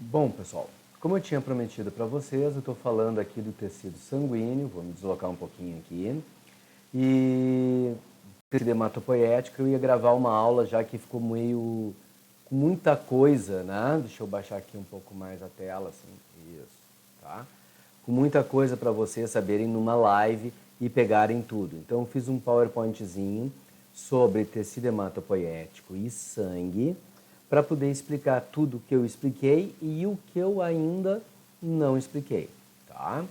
Bom, pessoal, como eu tinha prometido para vocês, eu estou falando aqui do tecido sanguíneo, vou me deslocar um pouquinho aqui, e tecido hematopoético, eu ia gravar uma aula já que ficou meio com muita coisa, né? Deixa eu baixar aqui um pouco mais a tela, assim, isso, tá? Com muita coisa para vocês saberem numa live e pegarem tudo. Então eu fiz um PowerPointzinho sobre tecido hematopoético e sangue, para poder explicar tudo o que eu expliquei e o que eu ainda não expliquei, tá?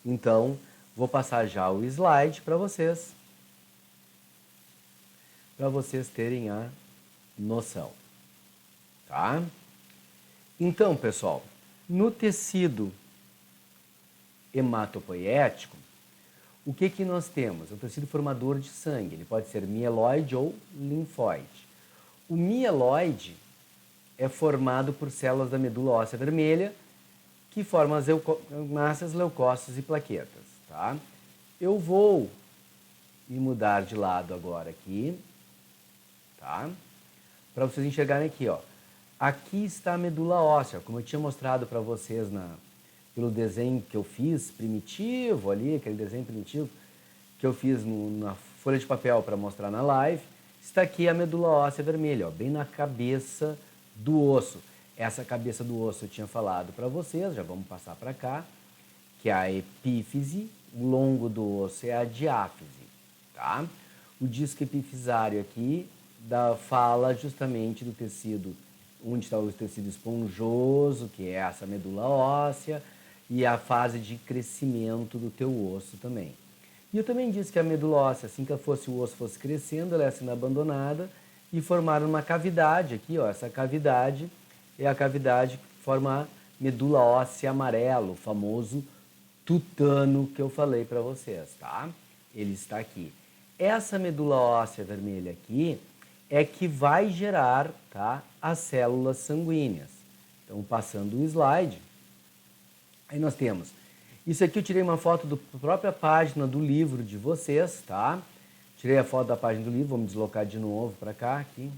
Então, vou passar já o slide para vocês terem a noção, tá? Então, pessoal, no tecido hematopoético, o que nós temos? É um tecido formador de sangue, ele pode ser mieloide ou linfóide. O mieloide é formado por células da medula óssea vermelha, que formam as hemácias, leucócitos e plaquetas, tá? Eu vou me mudar de lado agora aqui, tá? Para vocês enxergarem aqui, ó. Aqui está a medula óssea, como eu tinha mostrado para vocês pelo desenho que eu fiz, primitivo ali, aquele desenho primitivo que eu fiz na folha de papel para mostrar na live. Está aqui a medula óssea vermelha, ó, bem na cabeça do osso. Essa cabeça do osso eu tinha falado para vocês, já vamos passar para cá, que é a epífise, o longo do osso é a diáfise, tá? O disco epifisário aqui fala justamente do tecido, onde está o tecido esponjoso, que é essa medula óssea, e a fase de crescimento do teu osso também. E eu também disse que a medula óssea, assim que o osso fosse crescendo, ela ia sendo abandonada e formar uma cavidade aqui, ó. Essa cavidade é a cavidade que forma a medula óssea amarela, o famoso tutano que eu falei para vocês, tá? Ele está aqui. Essa medula óssea vermelha aqui é que vai gerar, tá, as células sanguíneas. Então, passando o slide, aí nós temos. Isso aqui eu tirei uma foto da própria página do livro de vocês, tá? Tirei a foto da página do livro, vou me deslocar de novo para cá, aqui.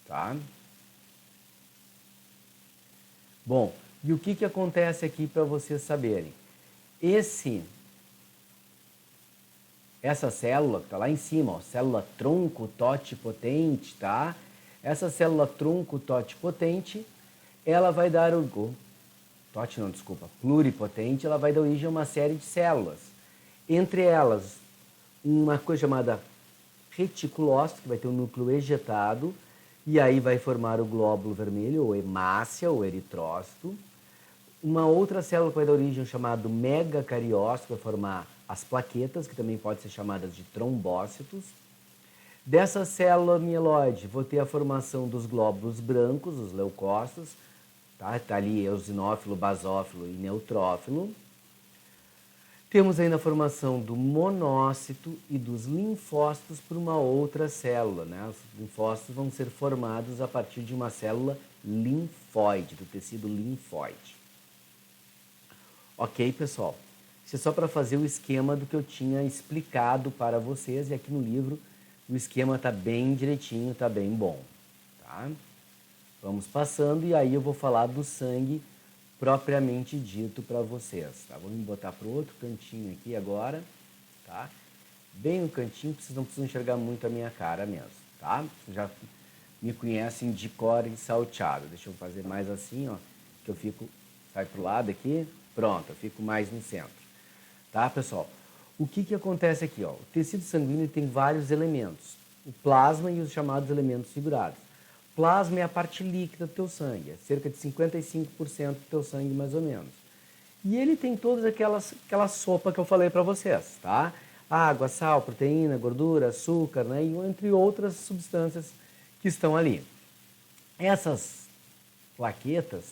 Tá? Bom, e o que acontece aqui para vocês saberem? Essa célula que está lá em cima, ó, célula tronco totipotente, tá? Essa célula tronco totipotente, ela vai dar pluripotente, ela vai dar origem a uma série de células. Entre elas, uma coisa chamada reticulócito, que vai ter um núcleo ejetado, e aí vai formar o glóbulo vermelho, ou hemácia, ou eritrócito. Uma outra célula que vai dar origem chamada megacariócito, vai formar as plaquetas, que também podem ser chamadas de trombócitos. Dessa célula mieloide, vou ter a formação dos glóbulos brancos, os leucócitos, tá? Tá ali eosinófilo, basófilo e neutrófilo. Temos ainda a formação do monócito e dos linfócitos por uma outra célula, né? Os linfócitos vão ser formados a partir de uma célula linfóide, do tecido linfóide. Ok, pessoal? Isso é só para fazer o esquema do que eu tinha explicado para vocês, e aqui no livro o esquema está bem direitinho, está bem bom, tá? Vamos passando e aí eu vou falar do sangue propriamente dito para vocês, tá? Vou me botar para o outro cantinho aqui agora, tá? Bem no cantinho, vocês não precisam enxergar muito a minha cara mesmo, tá? Vocês já me conhecem de cor e salteado. Deixa eu fazer mais assim, ó, que eu fico, sai pro lado aqui, pronto, eu fico mais no centro, tá, pessoal? O que acontece aqui, ó? O tecido sanguíneo tem vários elementos, o plasma e os chamados elementos figurados. Plasma é a parte líquida do teu sangue, é cerca de 55% do teu sangue, mais ou menos. E ele tem todas aquela sopa que eu falei para vocês, tá? Água, sal, proteína, gordura, açúcar, né? E entre outras substâncias que estão ali. Essas plaquetas,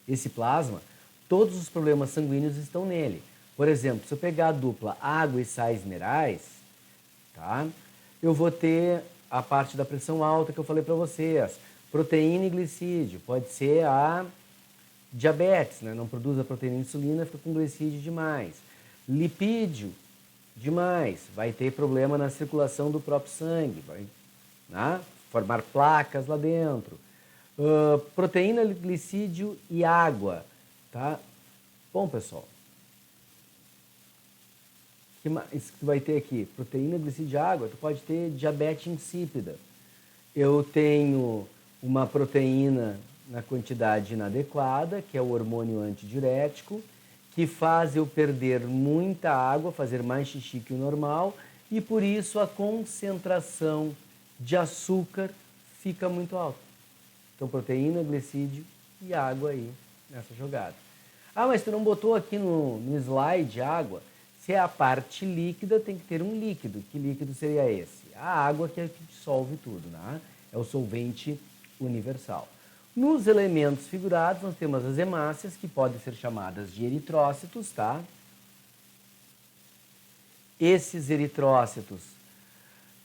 esse plasma, todos os problemas sanguíneos estão nele. Por exemplo, se eu pegar a dupla água e sais minerais, tá? Eu vou ter a parte da pressão alta que eu falei para vocês. Proteína e glicídio. Pode ser a diabetes, né? Não produz a proteína e insulina, fica com glicídio demais. Lipídio demais. Vai ter problema na circulação do próprio sangue. né? Formar placas lá dentro. Proteína, glicídio e água, tá? Bom, pessoal, o que mais que tu vai ter aqui? Proteína, glicídio e água. Tu pode ter diabetes insípida. Eu tenho uma proteína na quantidade inadequada, que é o hormônio antidiurético, que faz eu perder muita água, fazer mais xixi que o normal, e por isso a concentração de açúcar fica muito alta. Então, proteína, glicídio e água aí nessa jogada. Ah, mas tu não botou aqui no slide água? Se é a parte líquida, tem que ter um líquido. Que líquido seria esse? A água, que é o que dissolve tudo, né? É o solvente universal. Nos elementos figurados, nós temos as hemácias, que podem ser chamadas de eritrócitos, tá? Esses eritrócitos,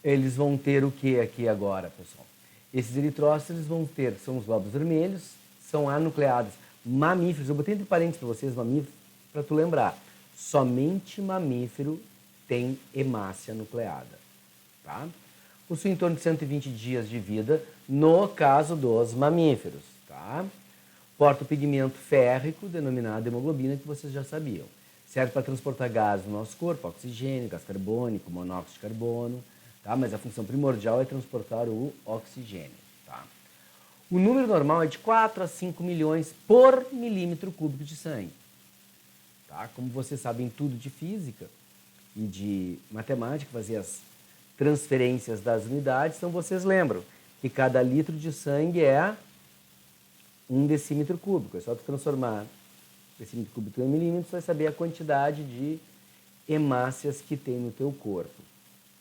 eles vão ter o que aqui agora, pessoal? Esses eritrócitos eles vão ter, são os glóbulos vermelhos, são anucleados mamíferos. Eu botei entre parênteses para vocês, mamíferos, para tu lembrar. Somente mamífero tem hemácia nucleada, tá? Possui em torno de 120 dias de vida, no caso dos mamíferos, tá? Porta o pigmento férrico, denominado hemoglobina, que vocês já sabiam. Serve para transportar gases no nosso corpo, oxigênio, gás carbônico, monóxido de carbono, tá? Mas a função primordial é transportar o oxigênio, tá? O número normal é de 4 a 5 milhões por milímetro cúbico de sangue. Tá? Como vocês sabem tudo de física e de matemática, fazer as transferências das unidades, então vocês lembram que cada litro de sangue é 1 decímetro cúbico. É só tu transformar decímetro cúbico em milímetros, você vai saber a quantidade de hemácias que tem no teu corpo,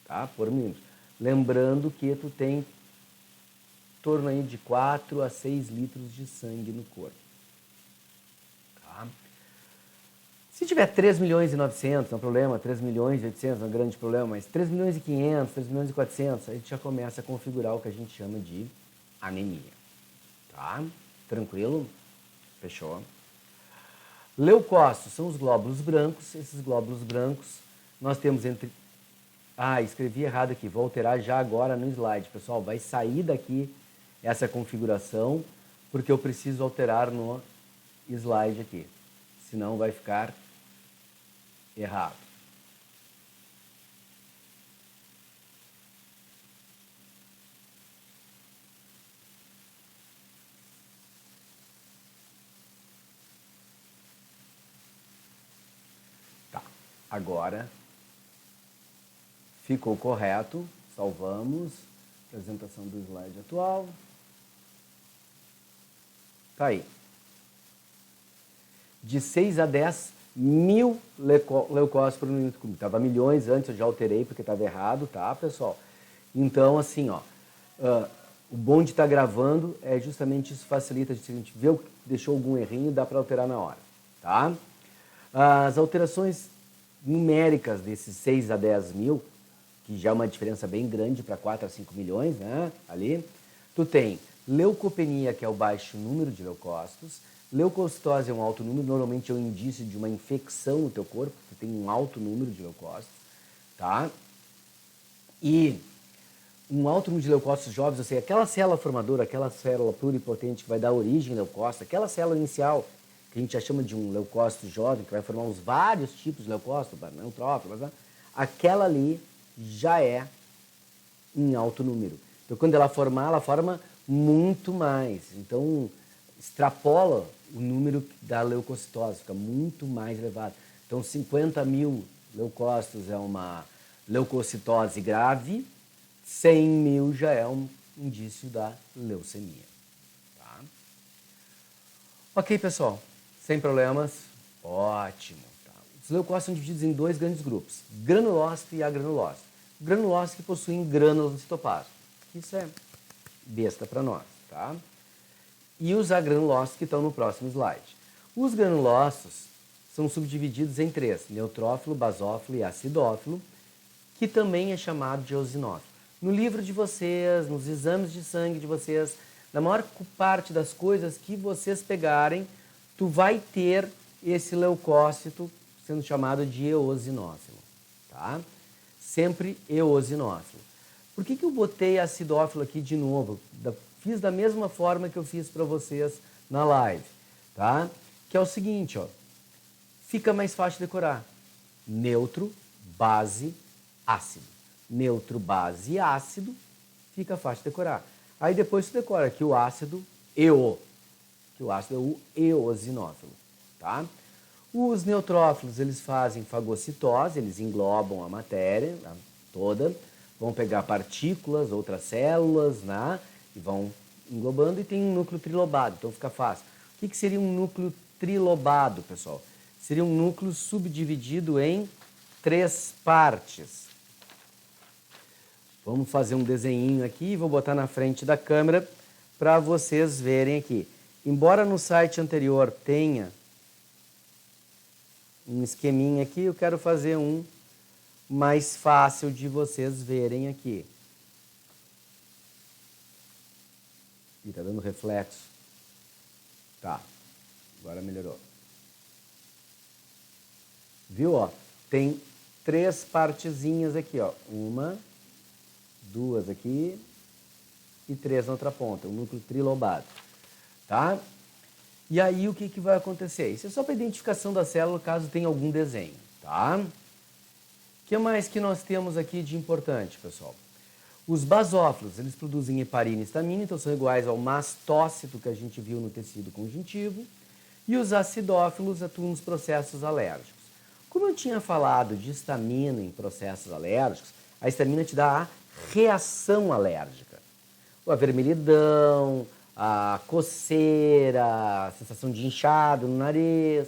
tá? Por milímetro. Lembrando que tu tem em torno aí de 4 a 6 litros de sangue no corpo. Tá? Se tiver 3 milhões e 900, não é um problema, 3 milhões e 800 não é um grande problema, mas 3 milhões e 500, 3 milhões e 400, a gente já começa a configurar o que a gente chama de anemia. Tá? Tranquilo? Fechou? Leucócitos são os glóbulos brancos. Esses glóbulos brancos nós temos entre... Ah, escrevi errado aqui, vou alterar já agora no slide. Pessoal, vai sair daqui essa configuração, porque eu preciso alterar no slide aqui. Senão vai ficar errado. Tá, agora ficou correto, salvamos, apresentação do slide atual. Tá aí. De 6 a 10 mil leucócitos por milímetro cúbico. Estava milhões antes, eu já alterei porque estava errado, tá, pessoal? Então, assim, ó, o bom de estar gravando é justamente isso, facilita, se a gente vê que deixou algum errinho, dá para alterar na hora, tá? As alterações numéricas desses 6 a 10 mil, que já é uma diferença bem grande para 4 a 5 milhões, né, ali, tu tem leucopenia, que é o baixo número de leucócitos. Leucocitose é um alto número, normalmente é um indício de uma infecção no teu corpo, tu tem um alto número de leucócitos, tá? E um alto número de leucócitos jovens, ou seja, aquela célula formadora, aquela célula pluripotente que vai dar origem ao leucócito, aquela célula inicial, que a gente já chama de um leucócito jovem, que vai formar os vários tipos de leucócito, neutrófilo, aquela ali já é em alto número. Então, quando ela formar, ela forma muito mais. Então, extrapola o número da leucocitose, fica muito mais elevado. Então, 50 mil leucócitos é uma leucocitose grave, 100 mil já é um indício da leucemia. Tá? Ok, pessoal? Sem problemas? Ótimo. Tá? Os leucócitos são divididos em dois grandes grupos, granulócito e agranulócito. Granulócitos que possuem grânulos no citoplasma. Isso é besta para nós, tá? E os agranulócitos que estão no próximo slide. Os granulócitos são subdivididos em três, neutrófilo, basófilo e acidófilo, que também é chamado de eosinófilo. No livro de vocês, nos exames de sangue de vocês, na maior parte das coisas que vocês pegarem, tu vai ter esse leucócito sendo chamado de eosinófilo, tá? Sempre eosinófilo. Por que eu botei acidófilo aqui de novo? Fiz da mesma forma que eu fiz para vocês na live, tá? Que é o seguinte, ó, fica mais fácil de decorar. Neutro, base, ácido. Neutro, base e ácido, fica fácil de decorar. Aí depois você decora que o ácido que o ácido é o eosinófilo, tá? Os neutrófilos, eles fazem fagocitose, eles englobam a matéria toda, vão pegar partículas, outras células, né? E vão englobando e tem um núcleo trilobado, então fica fácil. O que seria um núcleo trilobado, pessoal? Seria um núcleo subdividido em 3 partes. Vamos fazer um desenhinho aqui, vou botar na frente da câmera para vocês verem aqui. Embora no site anterior tenha um esqueminha aqui, eu quero fazer um mais fácil de vocês verem aqui. Ih, tá dando reflexo. Tá, agora melhorou. Viu, ó? Tem 3 partezinhas aqui, ó. 1, 2 aqui e 3 na outra ponta, um núcleo trilobado, tá? E aí o que vai acontecer? Isso é só para identificação da célula caso tenha algum desenho, tá? O que mais que nós temos aqui de importante, pessoal? Os basófilos, eles produzem heparina e histamina, então são iguais ao mastócito que a gente viu no tecido conjuntivo. E os acidófilos atuam nos processos alérgicos. Como eu tinha falado de histamina em processos alérgicos, a histamina te dá a reação alérgica. A vermelhidão, a coceira, a sensação de inchado no nariz,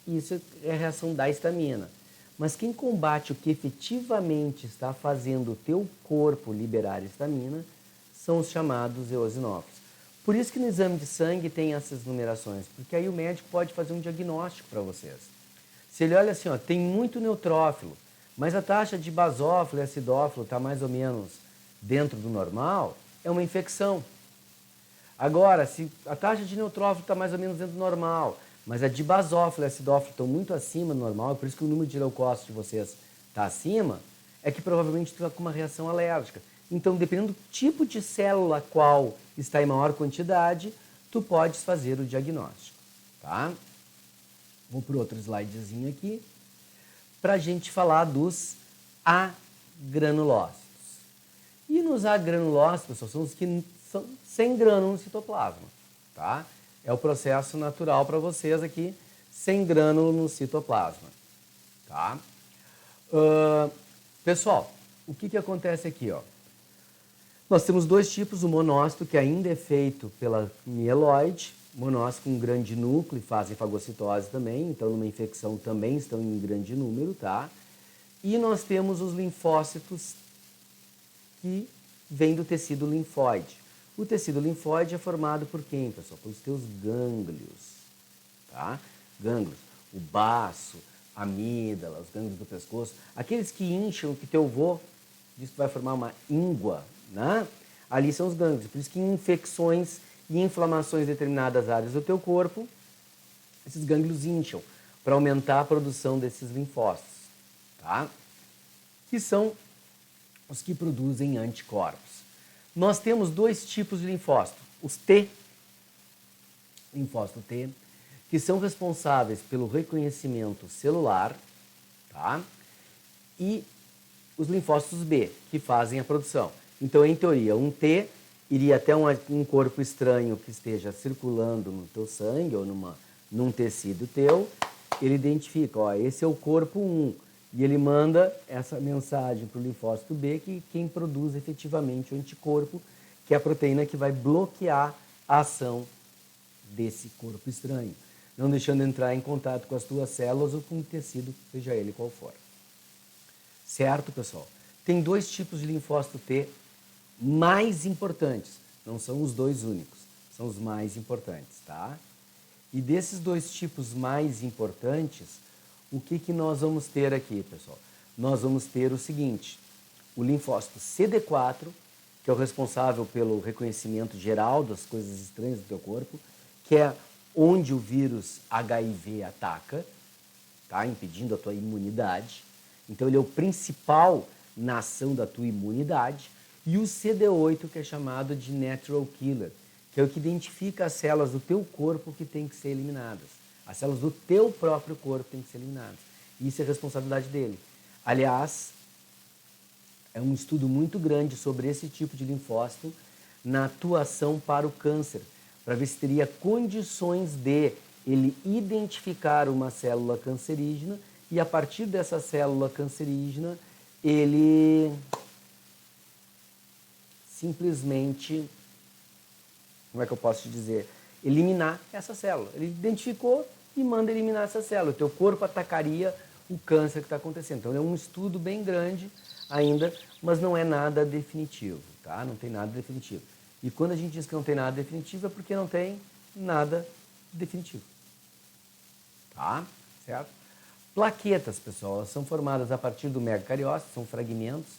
isso é a reação da histamina. Mas quem combate o que efetivamente está fazendo o teu corpo liberar histamina são os chamados eosinófilos. Por isso que no exame de sangue tem essas numerações, porque aí o médico pode fazer um diagnóstico para vocês. Se ele olha assim, ó, tem muito neutrófilo, mas a taxa de basófilo e acidófilo está mais ou menos dentro do normal, é uma infecção. Agora, se a taxa de neutrófilo está mais ou menos dentro do normal, mas a de basófilo e acidófilo estão muito acima do normal, por isso que o número de leucócitos de vocês está acima, é que provavelmente está com uma reação alérgica. Então, dependendo do tipo de célula qual está em maior quantidade, tu podes fazer o diagnóstico, tá? Vou para outro slidezinho aqui, para a gente falar dos agranulócitos. E nos agranulócitos, pessoal, são os que são sem grânulo no citoplasma, tá? É o processo natural para vocês aqui, sem grânulo no citoplasma, tá? Pessoal, o que acontece aqui, ó? Nós temos 2 tipos, o monócito, que ainda é feito pela mieloide, monócitos com grande núcleo e fazem fagocitose também, então numa infecção também estão em grande número, tá? E nós temos os linfócitos que vêm do tecido linfóide. O tecido linfóide é formado por quem, pessoal? Pelos teus gânglios, tá? Gânglios, o baço, a amígdala, os gânglios do pescoço, aqueles que incham, que teu vô diz que vai formar uma íngua, né? Ali são os gânglios, por isso que em infecções e inflamações em determinadas áreas do teu corpo, esses gânglios incham para aumentar a produção desses linfócitos, tá? Que são os que produzem anticorpos. Nós temos 2 tipos de linfócito, os T, linfócito T, que são responsáveis pelo reconhecimento celular, tá? E os linfócitos B, que fazem a produção. Então, em teoria, um T iria até um corpo estranho que esteja circulando no teu sangue ou num tecido teu, ele identifica, ó, esse é o corpo 1, e ele manda essa mensagem para o linfócito B, que quem produz efetivamente o anticorpo, que é a proteína que vai bloquear a ação desse corpo estranho, não deixando entrar em contato com as tuas células ou com o tecido, seja ele qual for. Certo, pessoal? Tem 2 tipos de linfócito T mais importantes, não são os 2 únicos, são os mais importantes, tá? E desses 2 tipos mais importantes, o que nós vamos ter aqui, pessoal? Nós vamos ter o seguinte, o linfócito CD4, que é o responsável pelo reconhecimento geral das coisas estranhas do teu corpo, que é onde o vírus HIV ataca, tá? Impedindo a tua imunidade. Então, ele é o principal na ação da tua imunidade. E o CD8, que é chamado de natural killer, que é o que identifica as células do teu corpo que tem que ser eliminadas. As células do teu próprio corpo têm que ser eliminadas. Isso é responsabilidade dele. Aliás, é um estudo muito grande sobre esse tipo de linfócito na atuação para o câncer, para ver se teria condições de ele identificar uma célula cancerígena e a partir dessa célula cancerígena ele simplesmente, como é que eu posso te dizer, eliminar essa célula. Ele identificou e manda eliminar essa célula. O teu corpo atacaria o câncer que está acontecendo. Então é um estudo bem grande ainda, mas não é nada definitivo, tá? Não tem nada definitivo. E quando a gente diz que não tem nada definitivo é porque não tem nada definitivo. Tá? Certo? Plaquetas, pessoal, elas são formadas a partir do megacariócito, são fragmentos.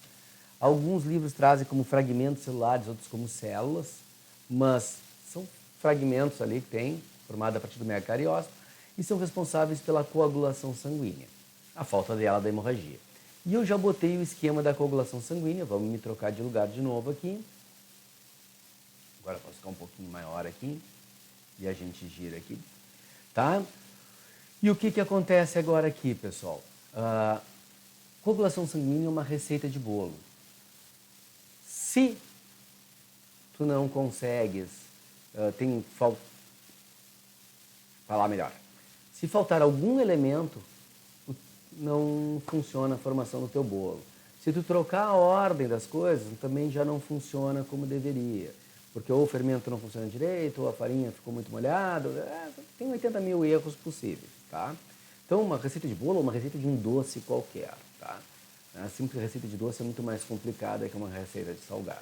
Alguns livros trazem como fragmentos celulares, outros como células, mas são fragmentos ali que tem, formados a partir do megacariócito, e são responsáveis pela coagulação sanguínea, a falta dela da hemorragia. E eu já botei o esquema da coagulação sanguínea, vamos me trocar de lugar de novo aqui. Agora posso ficar um pouquinho maior aqui, e a gente gira aqui, tá? E o que acontece agora aqui, pessoal? Coagulação sanguínea é uma receita de bolo. Se tu não consegues, falar melhor. Se faltar algum elemento, não funciona a formação do teu bolo. Se tu trocar a ordem das coisas, também já não funciona como deveria. Porque ou o fermento não funciona direito, ou a farinha ficou muito molhada. Tem 80 mil erros possíveis, tá? Então, uma receita de bolo ou uma receita de um doce qualquer, tá? A simples receita de doce é muito mais complicada que uma receita de salgado.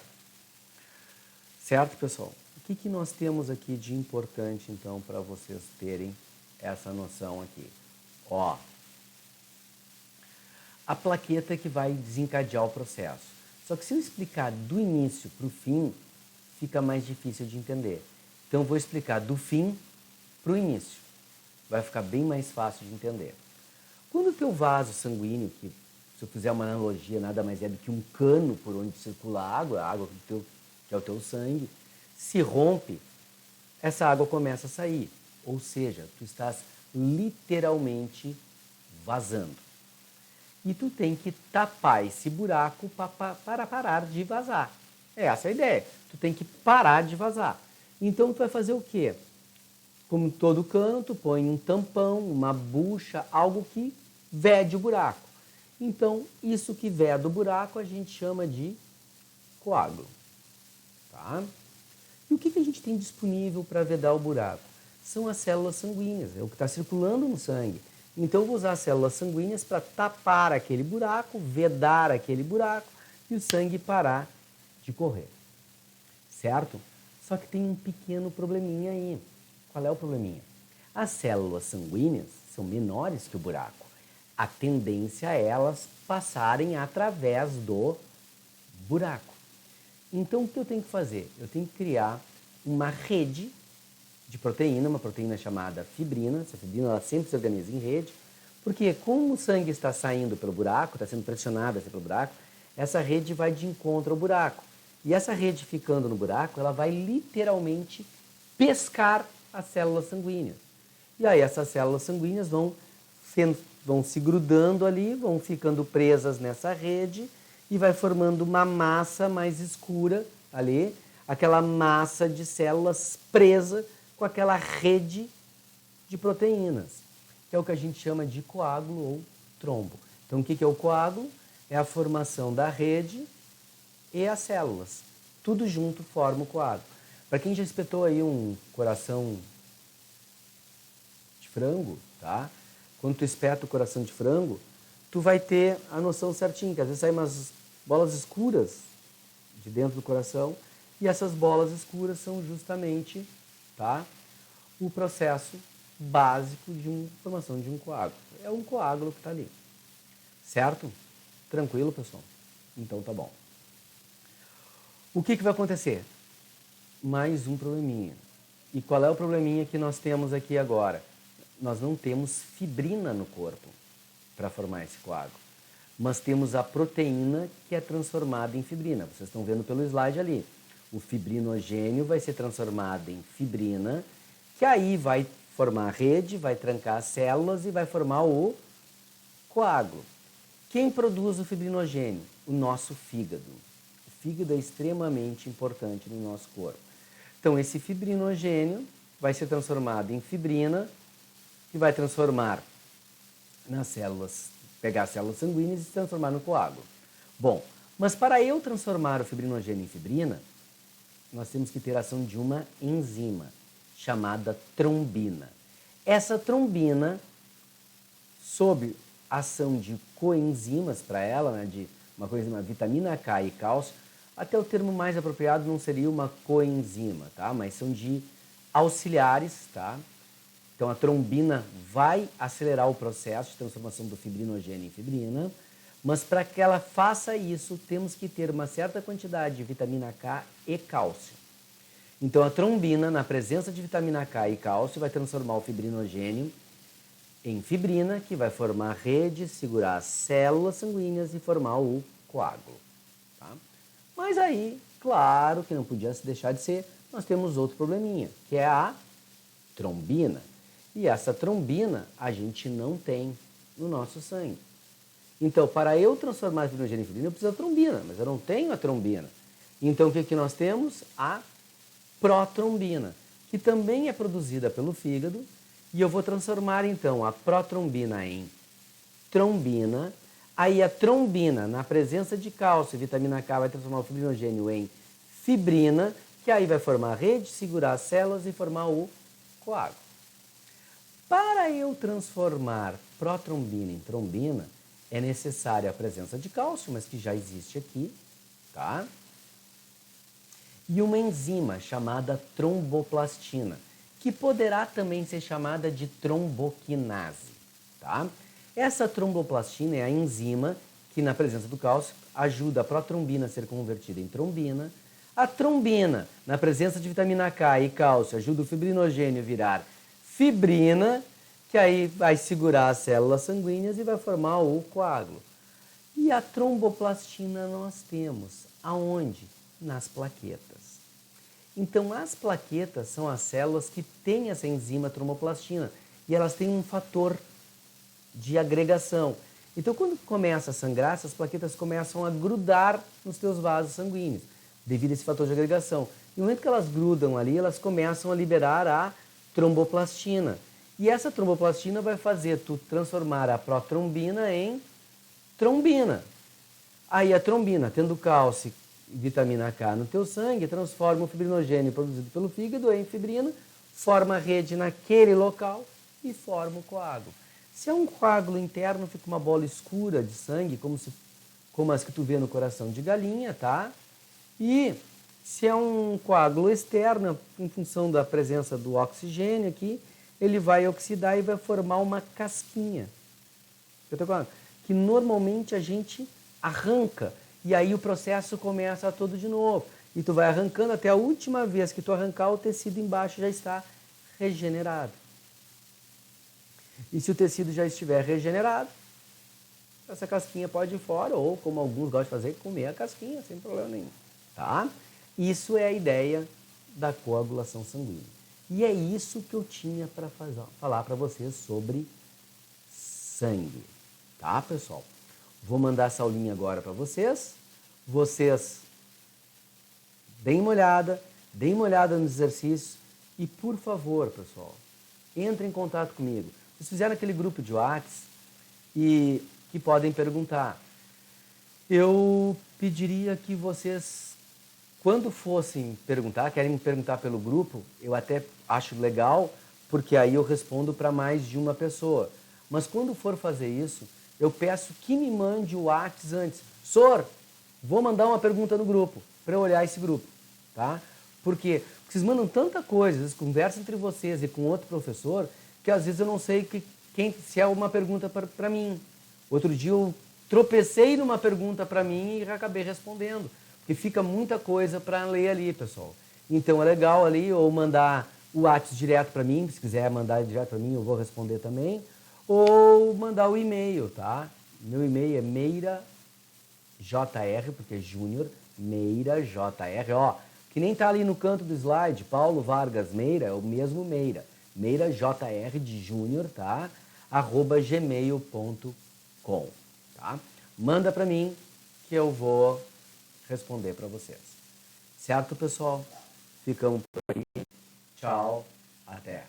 Certo, pessoal? O que nós temos aqui de importante, então, para vocês terem essa noção aqui? Ó, a plaqueta que vai desencadear o processo. Só que se eu explicar do início para o fim, fica mais difícil de entender. Então, eu vou explicar do fim para o início. Vai ficar bem mais fácil de entender. Quando o teu vaso sanguíneo, que se eu fizer uma analogia, nada mais é do que um cano por onde circula a água que é o teu sangue, se rompe, essa água começa a sair. Ou seja, tu estás literalmente vazando. E tu tem que tapar esse buraco para parar de vazar. Essa é a ideia. Tu tem que parar de vazar. Então, tu vai fazer o quê? Como todo cano, tu põe um tampão, uma bucha, algo que vede o buraco. Então, isso que veda o buraco a gente chama de coágulo. Tá? E o que a gente tem disponível para vedar o buraco? São as células sanguíneas, é o que está circulando no sangue. Então, eu vou usar as células sanguíneas para tapar aquele buraco, vedar aquele buraco e o sangue parar de correr. Certo? Só que tem um pequeno probleminha aí. Qual é o probleminha? As células sanguíneas são menores que o buraco. A tendência é elas passarem através do buraco. Então, o que eu tenho que fazer? Eu tenho que criar uma rede de proteína, uma proteína chamada fibrina. Essa fibrina ela sempre se organiza em rede, porque como o sangue está saindo pelo buraco, está sendo pressionado pelo buraco, essa rede vai de encontro ao buraco. E essa rede ficando no buraco, ela vai literalmente pescar as células sanguíneas. E aí essas células sanguíneas vão se grudando ali, vão ficando presas nessa rede e vai formando uma massa mais escura ali, aquela massa de células presa com aquela rede de proteínas, que é o que a gente chama de coágulo ou trombo. Então, o que é o coágulo? É a formação da rede e as células. Tudo junto forma o coágulo. Para quem já espetou aí um coração de frango, tá? Quando tu espeta o coração de frango, tu vai ter a noção certinha, que às vezes saem umas bolas escuras de dentro do coração, e essas bolas escuras são justamente, tá, o processo básico de formação de um coágulo. É um coágulo que está ali. Certo? Tranquilo, pessoal? Então tá bom. O que vai acontecer? Mais um probleminha. E qual é o probleminha que nós temos aqui agora? Nós não temos fibrina no corpo para formar esse coágulo. mas temos a proteína que é transformada em fibrina. Vocês estão vendo pelo slide ali. O fibrinogênio vai ser transformado em fibrina, que aí vai formar a rede, vai trancar as células e vai formar o coágulo. Quem produz o fibrinogênio? O nosso fígado. O fígado é extremamente importante no nosso corpo. Então, esse fibrinogênio vai ser transformado em fibrina, que vai transformar nas células, pegar as células sanguíneas e se transformar no coágulo. Bom, mas para eu transformar o fibrinogênio em fibrina, nós temos que ter a ação de uma enzima chamada trombina. Essa trombina, sob ação de coenzimas para ela, né, de uma coenzima vitamina K e cálcio, até o termo mais apropriado não seria uma coenzima, tá? Mas são de auxiliares, tá? Então a trombina vai acelerar o processo de transformação do fibrinogênio em fibrina, mas para que ela faça isso, temos que ter uma certa quantidade de vitamina K e cálcio. Então a trombina, na presença de vitamina K e cálcio, vai transformar o fibrinogênio em fibrina, que vai formar a rede, segurar as células sanguíneas e formar o coágulo. Tá? Mas aí, claro que não podia deixar de ser, nós temos outro probleminha, que é a trombina. E essa trombina a gente não tem no nosso sangue. Então, para eu transformar a fibrinogênio em fibrina, eu preciso da trombina, mas eu não tenho a trombina. Então, o que nós temos? A protrombina, que também é produzida pelo fígado, e eu vou transformar então a protrombina em trombina. Aí a trombina, na presença de cálcio e vitamina K, vai transformar o fibrinogênio em fibrina, que aí vai formar a rede, segurar as células e formar o coágulo. Para eu transformar protrombina em trombina, é necessária a presença de cálcio, mas que já existe aqui, tá? E uma enzima chamada tromboplastina, que poderá também ser chamada de tromboquinase, tá? Essa tromboplastina é a enzima que, na presença do cálcio, ajuda a protrombina a ser convertida em trombina. A trombina, na presença de vitamina K e cálcio, ajuda o fibrinogênio a virar fibrina, que aí vai segurar as células sanguíneas e vai formar o coágulo. E a tromboplastina nós temos aonde? Nas plaquetas. Então, as plaquetas são as células que têm essa enzima tromboplastina e elas têm um fator de agregação. Então, quando começa a sangrar, essas plaquetas começam a grudar nos teus vasos sanguíneos, devido a esse fator de agregação. E no momento que elas grudam ali, elas começam a liberar a tromboplastina. E essa tromboplastina vai fazer tu transformar a protrombina em trombina. Aí a trombina, tendo cálcio e vitamina K no teu sangue, transforma o fibrinogênio produzido pelo fígado em fibrina, forma a rede naquele local e forma o coágulo. Se é um coágulo interno, fica uma bola escura de sangue, como as que tu vê no coração de galinha, tá? E se é um coágulo externo, em função da presença do oxigênio aqui, ele vai oxidar e vai formar uma casquinha. Que normalmente a gente arranca. E aí o processo começa todo de novo. E tu vai arrancando até a última vez que tu arrancar, o tecido embaixo já está regenerado. E se o tecido já estiver regenerado, essa casquinha pode ir fora, ou como alguns gostam de fazer, comer a casquinha, sem problema nenhum. Tá? Isso é a ideia da coagulação sanguínea. E é isso que eu tinha para falar para vocês sobre sangue. Tá, pessoal? Vou mandar essa aulinha agora para vocês. Vocês deem uma olhada nos exercícios e, por favor, pessoal, entrem em contato comigo. Vocês fizeram aquele grupo de WhatsApp e que podem perguntar. Eu pediria que vocês, quando fossem perguntar, querem me perguntar pelo grupo, eu até acho legal, porque aí eu respondo para mais de uma pessoa. Mas quando for fazer isso, eu peço que me mande o WhatsApp antes. Sor, vou mandar uma pergunta no grupo, para eu olhar esse grupo, tá? Por quê? Porque vocês mandam tanta coisa, às vezes conversam entre vocês e com outro professor, que às vezes eu não sei se é uma pergunta para mim. Outro dia eu tropecei numa pergunta para mim e acabei respondendo, porque fica muita coisa para ler ali, pessoal. Então é legal ali ou mandar o WhatsApp direto para mim, se quiser mandar direto para mim eu vou responder também, ou mandar o e-mail, tá? Meu e-mail é meirajr, porque é júnior, meirajr, ó, que nem tá ali no canto do slide, Paulo Vargas Meira, é o mesmo Meira, meirajr de júnior, tá? @gmail.com, tá? Manda para mim que eu vou responder para vocês. Certo, pessoal? Ficamos por aí. Tchau, até.